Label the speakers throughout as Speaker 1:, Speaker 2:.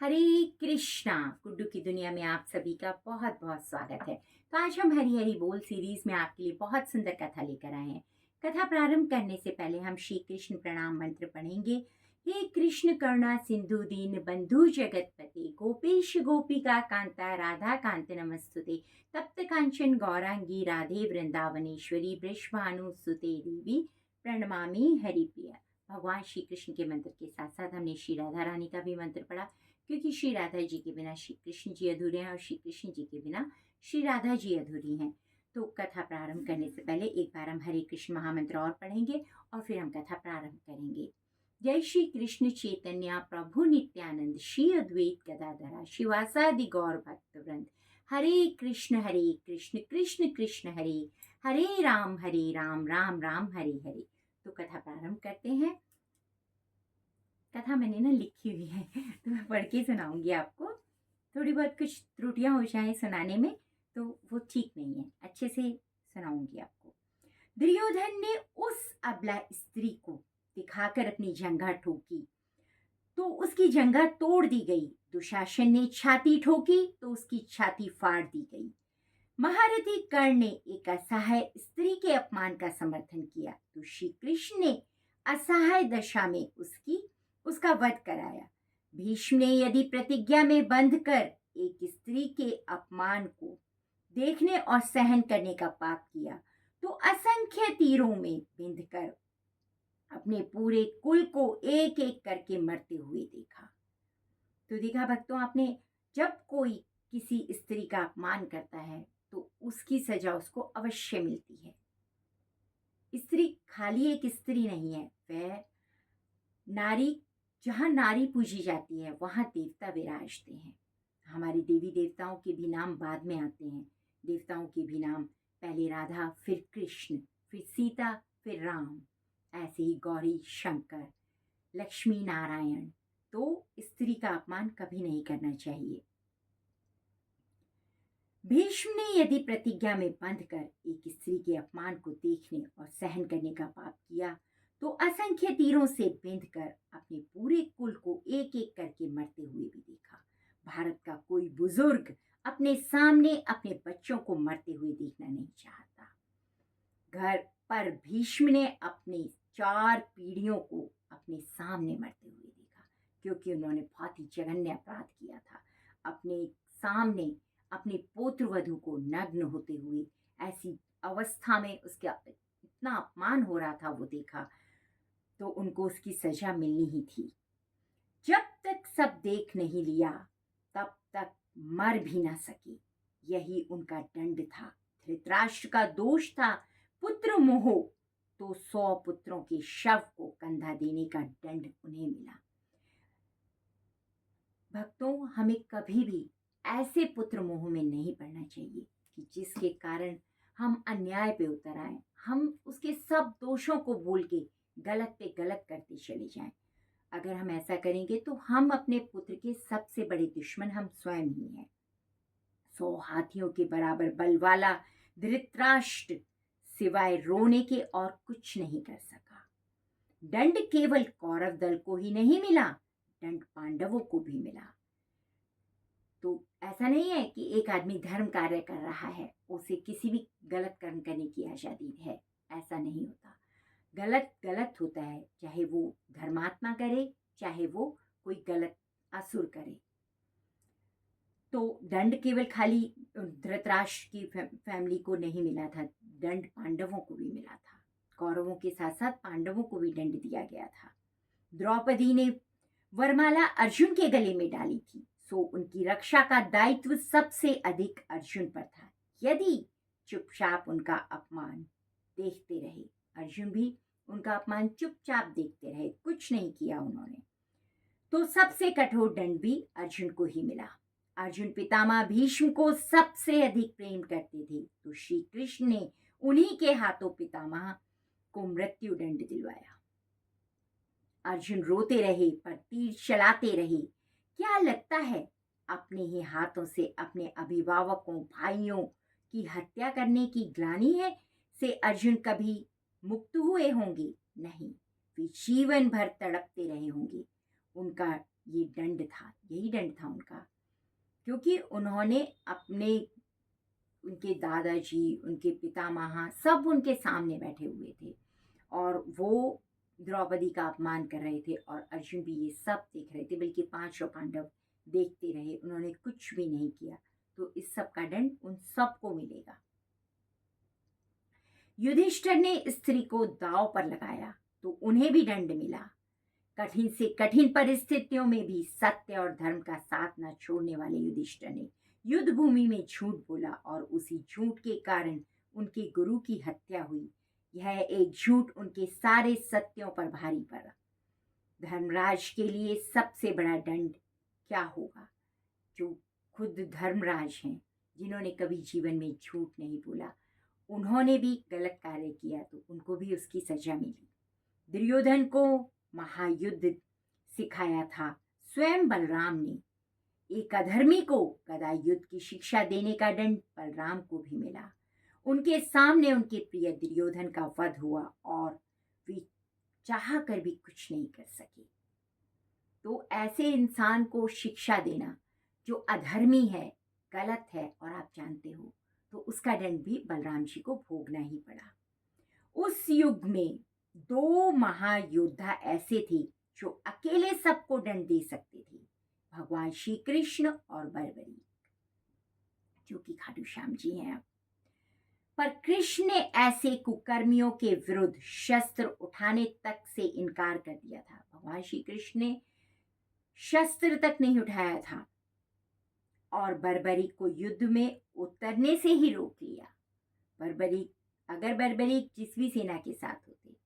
Speaker 1: हरे कृष्णा। गुड्डू की दुनिया में आप सभी का बहुत बहुत स्वागत है। तो आज हम हरी हरी बोल सीरीज में आपके लिए बहुत सुंदर कथा लेकर आए हैं। कथा प्रारंभ करने से पहले हम श्री कृष्ण प्रणाम मंत्र पढ़ेंगे। हे कृष्ण करुणा सिंधु दीन बंधु जगतपते गोपेश गोपिका कांता राधा कांत नमस्तुते तप्त कांचन गौरांगी राधे वृंदावनेश्वरी वृषभानुसुते देवी प्रणमामि हरिप्रिया। भगवान श्री कृष्ण के मंत्र के साथ साथ हमने श्री राधा रानी का भी मंत्र पढ़ा, क्योंकि श्री राधा जी के बिना श्री कृष्ण जी अधूरे हैं और श्री कृष्ण जी के बिना श्री राधा जी अधूरी हैं। तो कथा प्रारंभ करने से पहले एक बार हम हरे कृष्ण महामंत्र और पढ़ेंगे और फिर हम कथा प्रारंभ करेंगे। जय श्री कृष्ण चैतन्य प्रभु नित्यानंद श्री अद्वैत गदाधरा शिवासादि गौर भक्त वृंद। हरे कृष्ण कृष्ण कृष्ण हरे हरे राम राम राम हरे हरे। तो कथा प्रारंभ करते हैं। कथा मैंने ना लिखी हुई है तो मैं पढ़ के सुनाऊंगी आपको। थोड़ी बहुत कुछ त्रुटियां हो जाए सुनाने में तो वो ठीक नहीं है, अच्छे से सुनाऊंगी आपको। दुर्योधन ने उस अबला स्त्री को दिखाकर अपनी जंघा ठोकी तो उसकी जंघा तोड़ दी गई। दुशासन ने छाती ठोकी तो उसकी छाती फाड़ दी गई। महारथी कर्ण ने एक असहाय स्त्री के अपमान का समर्थन किया तो श्री कृष्ण ने असहाय दशा में उसका वध कराया। भीष्म ने यदि प्रतिज्ञा में बंध कर एक स्त्री के अपमान को देखने और सहन करने का पाप किया तो असंख्य तीरों में बिंध कर अपने पूरे कुल को एक एक करके मरते हुए देखा। तो देखा भक्तों आपने, जब कोई किसी स्त्री का अपमान करता है तो उसकी सजा उसको अवश्य मिलती है। स्त्री खाली एक स्त्री नहीं है, वह नारी, जहाँ नारी पूजी जाती है वहाँ देवता विराजते हैं। हमारे देवी देवताओं के भी नाम बाद में आते हैं। देवताओं के भी नाम पहले राधा, फिर कृष्ण, फिर सीता, फिर राम, ऐसे ही गौरी, शंकर, लक्ष्मी, नारायण। तो स्त्री का अपमान कभी नहीं करना चाहिए। भीष्म ने यदि प्रतिज्ञा में बंध कर एक स्त्री के अपमान को देखने और सहन करने का पाप किया तो असंख्य तीरों से बिंध कर अपने पूरे कुल को एक एक करके मरते हुए भी देखा। भारत का कोई बुजुर्ग अपने सामने अपने बच्चों को मरते हुए देखना नहीं चाहता। घर पर भीष्म ने अपने 4 पीढ़ियों को अपने सामने मरते हुए देखा, क्योंकि उन्होंने बहुत ही जघन्य अपराध किया था। अपने सामने अपने पुत्र वधू को नग्न होते हुए ऐसी अवस्था में उसका इतना अपमान हो रहा था वो देखा, तो उनको उसकी सजा मिलनी ही थी। जब तक सब देख नहीं लिया तब तक मर भी ना सके, यही उनका दंड था। धृतराष्ट्र का दोष था पुत्र मोह, तो 100 पुत्रों के शव को कंधा देने का दंड उन्हें मिला। भक्तों, हमें कभी भी ऐसे पुत्र मोह में नहीं पड़ना चाहिए कि जिसके कारण हम अन्याय पे उतर आए, हम उसके सब दोषों को भूल के गलत पे गलत करते चले जाएं। अगर हम ऐसा करेंगे तो हम अपने पुत्र के सबसे बड़े दुश्मन हम स्वयं ही हैं। 100 हाथियों के बराबर बल वाला धृतराष्ट्र सिवाय रोने के और कुछ नहीं कर सका। दंड केवल कौरव दल को ही नहीं मिला, दंड पांडवों को भी मिला। तो ऐसा नहीं है कि एक आदमी धर्म कार्य कर रहा है, उसे किसी भी गलत कर्म करने की आजादी है, ऐसा नहीं होता। गलत गलत होता है, चाहे वो धर्मात्मा करे, चाहे वो कोई गलत असुर करे। तो दंड केवल खाली धृतराष्ट्र की फैमिली को नहीं मिला था, दंड पांडवों को भी मिला था। कौरवों के साथ साथ पांडवों को भी दंड दिया गया था। द्रौपदी ने वरमाला अर्जुन के गले में डाली थी, सो उनकी रक्षा का दायित्व सबसे अधिक अर्जुन पर था। यदि चुपचाप उनका अपमान देखते रहे, अर्जुन भी उनका अपमान चुपचाप देखते रहे, कुछ नहीं किया उन्होंने, तो सबसे कठोर दंड भी अर्जुन को ही मिला। अर्जुन पितामह भीष्म को सबसे अधिक प्रेम करते थे, तो श्री कृष्ण ने उन्हीं के हाथों पितामह को मृत्यु दंड दिलवाया। अर्जुन रोते रहे पर तीर चलाते रहे। क्या लगता है अपने ही हाथों से अपने अभिभावकों, भाइयों की हत्या करने की ग्लानि है से अर्जुन कभी मुक्त हुए होंगे? नहीं, वे जीवन भर तड़पते रहे होंगे। उनका ये दंड था, यही दंड था उनका, क्योंकि उन्होंने अपने उनके दादाजी, उनके पितामह सब उनके सामने बैठे हुए थे और वो द्रौपदी का अपमान कर रहे थे और अर्जुन भी ये सब देख रहे थे, बल्कि पांचों पांडव देखते रहे, उन्होंने कुछ भी नहीं किया। तो इस सब का दंड उन सबको मिलेगा। युधिष्ठिर ने स्त्री को दांव पर लगाया तो उन्हें भी दंड मिला। कठिन से कठिन परिस्थितियों में भी सत्य और धर्म का साथ न छोड़ने वाले युधिष्ठिर ने युद्ध भूमि में झूठ बोला और उसी झूठ के कारण उनके गुरु की हत्या हुई। यह एक झूठ उनके सारे सत्यों पर भारी पड़ा। धर्मराज के लिए सबसे बड़ा दंड क्या होगा? जो खुद धर्मराज हैं, जिन्होंने कभी जीवन में झूठ नहीं बोला, उन्होंने भी गलत कार्य किया तो उनको भी उसकी सजा मिली। दुर्योधन को महायुद्ध सिखाया था स्वयं बलराम ने। एक अधर्मी को गदा युद्ध की शिक्षा देने का दंड बलराम को भी मिला। उनके सामने उनके प्रिय दुर्योधन का वध हुआ और वे चाह कर भी कुछ नहीं कर सके। तो ऐसे इंसान को शिक्षा देना जो अधर्मी है, गलत है और आप जानते हो, तो उसका दंड भी बलराम जी को भोगना ही पड़ा। उस युग में दो महायोद्धा ऐसे थे जो अकेले सबको दंड दे सकते थे, भगवान श्री कृष्ण और बर्बरी, जो कि खाटू श्याम जी हैं अब। पर कृष्ण ने ऐसे कुकर्मियों के विरुद्ध शस्त्र उठाने तक से इनकार कर दिया था। भगवान श्री कृष्ण ने शस्त्र तक नहीं उठाया था और बर्बरी को युद्ध में उतरने से ही रोक लिया। अगर बर्बरी जिस भी सेना के साथ होते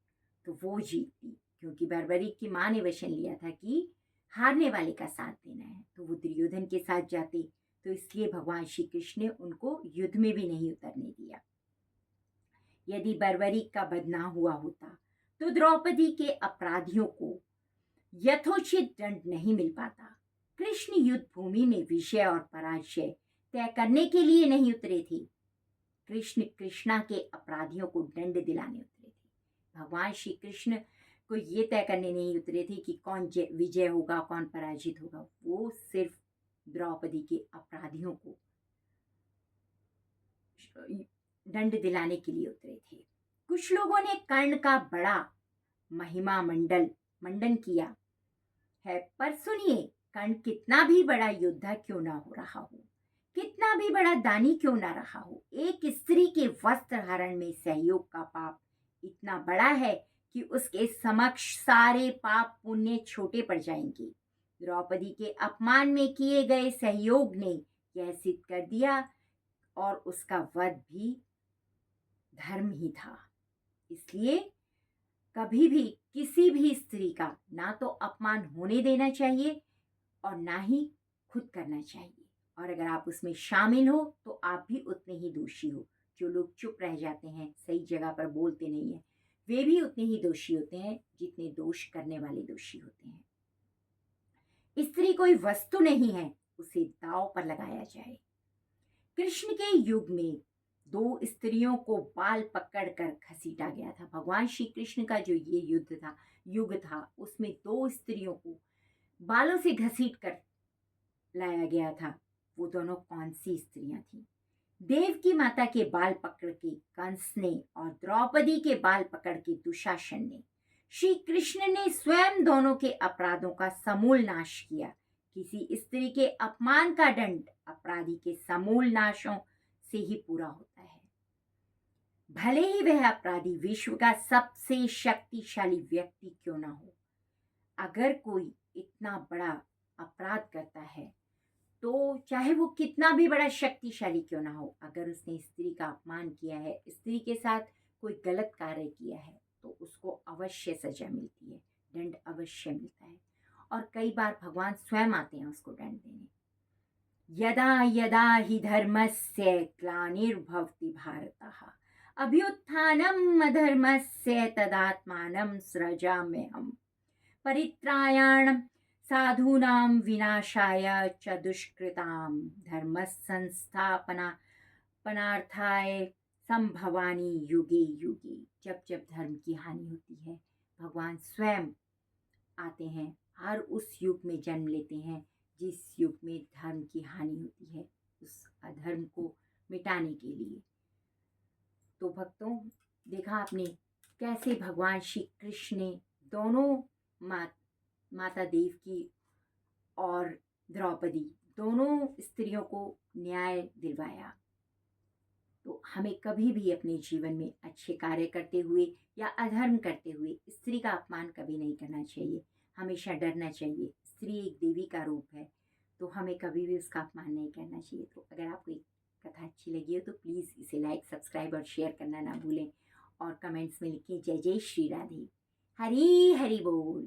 Speaker 1: तो वो जीतती, क्योंकि बर्बरी की माँ ने वचन लिया था कि हारने वाले का साथ देना है, तो वो दुर्योधन के साथ जाते, तो इसलिए भगवान श्री कृष्ण ने उनको युद्ध में भी नहीं उतरने दिया। यदि बर्बरी का वध ना हुआ होता तो द्रौपदी के अपराधियों को यथोचित दंड नहीं मिल पाता। कृष्ण युद्ध भूमि में विजय और पराजय तय करने के लिए नहीं उतरे थे, कृष्ण कृष्णा के अपराधियों को दंड दिलाने उतरे थे। भगवान श्री कृष्ण को ये तय करने नहीं उतरे थे कि कौन विजय होगा, कौन पराजित होगा। वो सिर्फ द्रौपदी के अपराधियों को दंड दिलाने के लिए उतरे थे। कुछ लोगों ने कर्ण का बड़ा महिमा मंडन किया है, पर सुनिए, कर्ण कितना भी बड़ा योद्धा क्यों ना हो रहा हो, कितना भी बड़ा दानी क्यों ना रहा हो, एक स्त्री के वस्त्र हरण में सहयोग का पाप इतना बड़ा है कि उसके समक्ष सारे पाप पुण्य छोटे पड़ जाएंगे। द्रौपदी के अपमान में किए गए सहयोग ने यह सिद्ध कर दिया और उसका वध भी धर्म ही था। इसलिए कभी भी किसी भी स्त्री का ना तो अपमान होने देना चाहिए और ना ही खुद करना चाहिए, और अगर आप उसमें शामिल हो तो आप भी उतने ही दोषी हो। जो लोग चुप रह जाते हैं, सही जगह पर बोलते नहीं हैं, वे भी उतने ही दोषी होते हैं जितने दोष करने वाले दोषी होते हैं। स्त्री कोई वस्तु नहीं है, उसे दांव पर लगाया जाए। कृष्ण के युग में दो स्त्रियों को बाल पकड़कर घसीटा गया था। भगवान श्री कृष्ण का जो ये युग था, उसमें दो स्त्रियों को बालों से घसीट कर लाया गया था। वो दोनों कौन सी स्त्रियां थी? देव की माता के बाल पकड़ के कंस ने और द्रौपदी के बाल पकड़ के दुशासन ने। श्री कृष्ण ने स्वयं दोनों के अपराधों का समूल नाश किया। किसी स्त्री के अपमान का दंड अपराधी के समूल नाशों से ही पूरा होता है, भले ही वह अपराधी विश्व का सबसे शक्तिशाली व्यक्ति क्यों ना हो। अगर कोई इतना बड़ा अपराध करता है तो चाहे वो कितना भी बड़ा शक्तिशाली क्यों ना हो, अगर उसने स्त्री का अपमान किया है, स्त्री के साथ कोई गलत कार्य किया है, तो उसको अवश्य सजा मिलती है, दंड अवश्य मिलता है। और कई बार भगवान स्वयं आते हैं उसको दंड देने। यदा यदा हि धर्मस्य ग्लानिर्भवति भारतः अभ्युत्थानम् अधर्मस्य तदात्मानं सृजाम्यहम् परित्राणाय साधूनां विनाशाय च दुष्कृतां धर्मसंस्थापनार्थाय संभवानि युगे युगे। जब जब धर्म की हानि होती है, भगवान स्वयं आते हैं हर उस युग में जन्म लेते हैं जिस युग में धर्म की हानि होती है, उस अधर्म को मिटाने के लिए। तो भक्तों, देखा आपने कैसे भगवान श्री कृष्ण ने दोनों माता देवकी और द्रौपदी दोनों स्त्रियों को न्याय दिलवाया। तो हमें कभी भी अपने जीवन में अच्छे कार्य करते हुए या अधर्म करते हुए स्त्री का अपमान कभी नहीं करना चाहिए, हमेशा डरना चाहिए। स्त्री एक देवी का रूप है, तो हमें कभी भी उसका अपमान नहीं करना चाहिए। तो अगर आपको एक कथा अच्छी लगी हो तो प्लीज़ इसे लाइक, सब्सक्राइब और शेयर करना ना भूलें, और कमेंट्स में लिखिए जय जय श्री राधे, हरी हरी बोल।